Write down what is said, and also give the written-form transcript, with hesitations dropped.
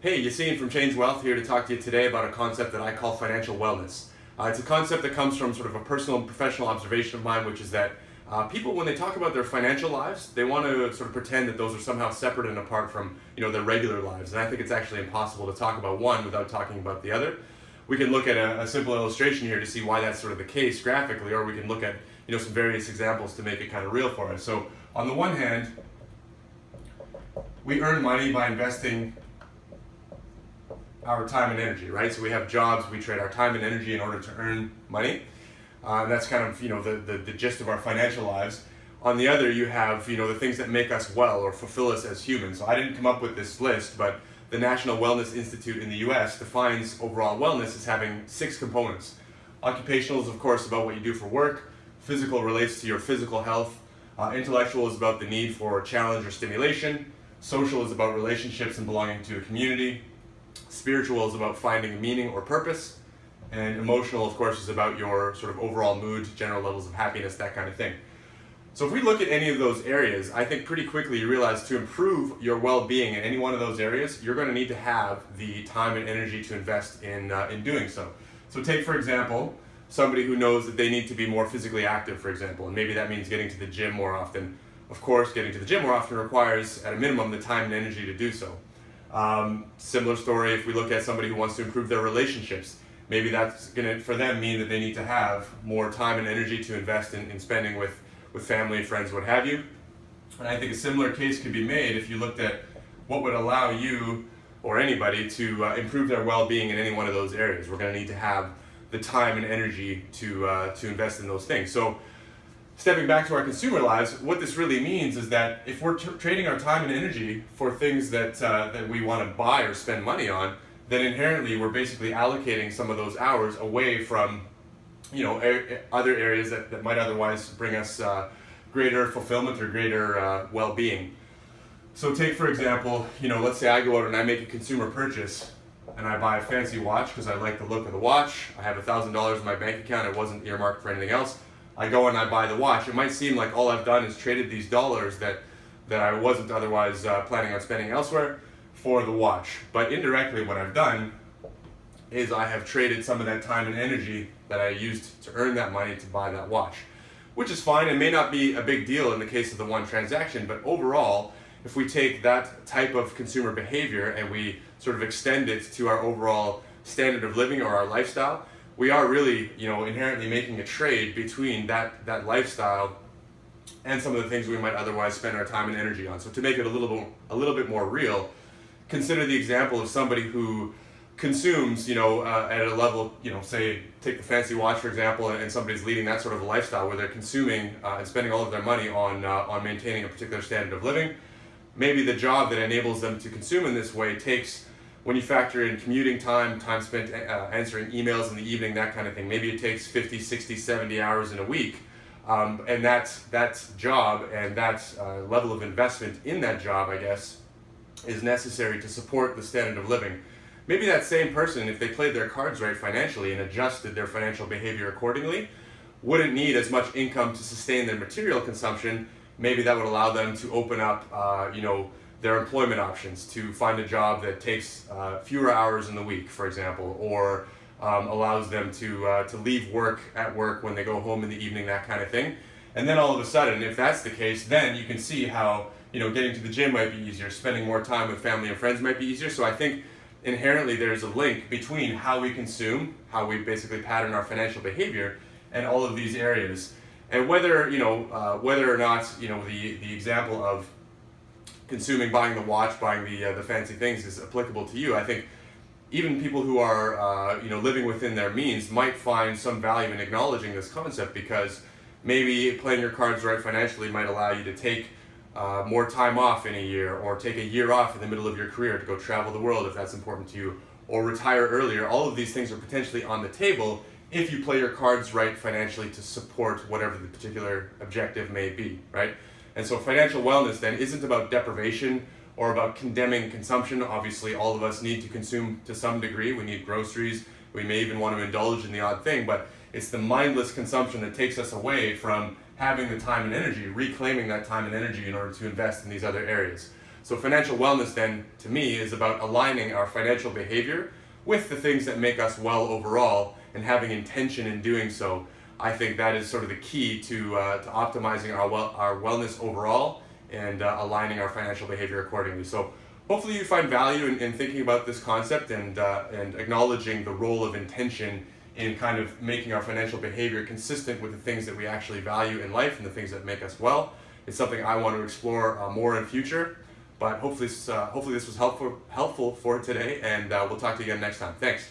Hey, Yassine from Change Wealth here to talk to you today about a concept that I call financial wellness. It's a concept that comes from sort of a personal and professional observation of mine, which is that people, when they talk about their financial lives, they want to sort of pretend that those are somehow separate and apart from, their regular lives. And I think it's actually impossible to talk about one without talking about the other. We can look at a simple illustration here to see why that's sort of the case graphically, or we can look at, some various examples to make it kind of real for us. So on the one hand, we earn money by investing our time and energy, right? So we have jobs, we trade our time and energy in order to earn money. And that's kind of, the gist of our financial lives. On the other, you have, the things that make us well or fulfill us as humans. So I didn't come up with this list, but the National Wellness Institute in the US defines overall wellness as having 6 components. Occupational is, of course, about what you do for work. Physical relates to your physical health. Intellectual is about the need for challenge or stimulation. Social is about relationships and belonging to a community. Spiritual is about finding a meaning or purpose. And emotional, of course, is about your sort of overall mood, general levels of happiness, that kind of thing. So if we look at any of those areas, I think pretty quickly you realize to improve your well-being in any one of those areas, you're going to need to have the time and energy to invest in doing so. So take, for example, somebody who knows that they need to be more physically active, for example, and maybe that means getting to the gym more often. Of course, getting to the gym more often requires, at a minimum, the time and energy to do so. Similar story if we look at somebody who wants to improve their relationships. Maybe that's going to, for them, mean that they need to have more time and energy to invest in spending with family, friends, what have you. And I think a similar case could be made if you looked at what would allow you or anybody to improve their well-being in any one of those areas. We're going to need to have the time and energy to invest in those things. So stepping back to our consumer lives, what this really means is that if we're trading our time and energy for things that we want to buy or spend money on, then inherently we're basically allocating some of those hours away from other areas that might otherwise bring us greater fulfillment or greater well-being. So take, for example, let's say I go out and I make a consumer purchase and I buy a fancy watch because I like the look of the watch. I have $1,000 in my bank account. It wasn't earmarked for anything else. I go and I buy the watch. It might seem like all I've done is traded these dollars that I wasn't otherwise planning on spending elsewhere for the watch. But indirectly what I've done is I have traded some of that time and energy that I used to earn that money to buy that watch, which is fine and may not be a big deal in the case of the one transaction, but overall, if we take that type of consumer behavior and we sort of extend it to our overall standard of living or our lifestyle, we are really, inherently making a trade between that lifestyle and some of the things we might otherwise spend our time and energy on. So to make it a little bit more real, consider the example of somebody who consumes, at a level, say, take the fancy watch, for example, and somebody's leading that sort of a lifestyle where they're consuming and spending all of their money on maintaining a particular standard of living. Maybe the job that enables them to consume in this way takes, when you factor in commuting time spent answering emails in the evening, that kind of thing, maybe it takes 50, 60, 70 hours in a week. And that job and that level of investment in that job, I guess, is necessary to support the standard of living. Maybe that same person, if they played their cards right financially and adjusted their financial behavior accordingly, wouldn't need as much income to sustain their material consumption. Maybe that would allow them to open up, their employment options, to find a job that takes fewer hours in the week, for example, or allows them to leave work at work when they go home in the evening, that kind of thing. And then all of a sudden, if that's the case, then you can see how, getting to the gym might be easier, spending more time with family and friends might be easier. So I think inherently there's a link between how we consume, how we basically pattern our financial behavior, and all of these areas. And whether or not the example of consuming, buying the watch, buying the fancy things is applicable to you, I think even people who are living within their means might find some value in acknowledging this concept, because maybe playing your cards right financially might allow you to take more time off in a year, or take a year off in the middle of your career to go travel the world if that's important to you, or retire earlier. All of these things are potentially on the table if you play your cards right financially to support whatever the particular objective may be, right? And so financial wellness then isn't about deprivation or about condemning consumption. Obviously, all of us need to consume to some degree. We need groceries. We may even want to indulge in the odd thing, but it's the mindless consumption that takes us away from having the time and energy, reclaiming that time and energy in order to invest in these other areas. So financial wellness then, to me, is about aligning our financial behavior with the things that make us well overall and having intention in doing so. I think that is sort of the key to optimizing our wellness overall and aligning our financial behavior accordingly. So hopefully you find value in thinking about this concept and acknowledging the role of intention in kind of making our financial behavior consistent with the things that we actually value in life and the things that make us well. It's something I want to explore more in future, but hopefully this was helpful for today, and we'll talk to you again next time. Thanks.